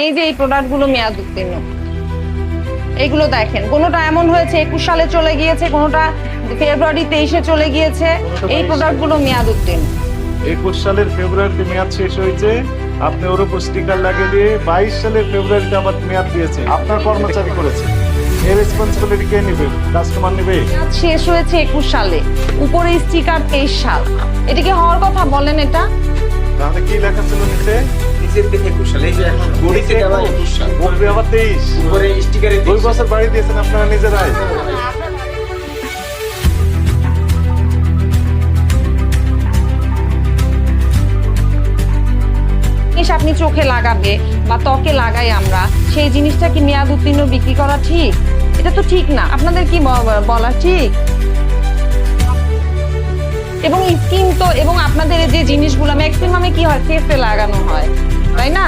এই যে এই প্রোডাক্টগুলো মেয়াদ উত্তীর্ণ, এগুলো দেখেন, কোনোটা এমন হয়েছে 21 সালে চলে গিয়েছে, কোনোটা ফেব্রুয়ারি 23-এ চলে গিয়েছে। এই প্রোডাক্টগুলো মেয়াদ উত্তীর্ণ। 21 সালের ফেব্রুয়ারিতে মেয়াদ শেষ হয়েছে, আপনি ওর উপর স্টিকার লাগিয়ে দিয়ে 22 সালের ফেব্রুয়ারিতে আবার মেয়াদ দিয়েছে, আপনার কর্মচারী করেছে। এর রেসপন্সিবিলিটি কে নেবে? কাস্টমার নেবে। মেয়াদ শেষ হয়েছে 21 সালে, উপরে স্টিকার 23 সাল। এটা কি হওয়ার কথা বলেন? এটা তাহলে কি লেখা ছিল নিচে? নিচের দিকে 21 সাল, এই যে এখন ঘড়িতে দেওয়া 21 সাল, উপরে আবার 23, উপরে স্টিকারে 2 বছর বাড়ি দিয়েছেন আপনারা নিজেরাই। জিনিস আপনি চোখে লাগাবে বা ত্বকে লাগাই আমরা, সেই জিনিসটা কি মেয়াদ উত্তীর্ণ বিক্রি করা ঠিক? এটা তো ঠিক না। আপনাদের কি বলা ঠিক? এবং স্কিন তো, এবং আপনাদের যে জিনিসগুলো ম্যাক্সিমামে কি হয়, ফেসে লাগানো হয়, তাই না?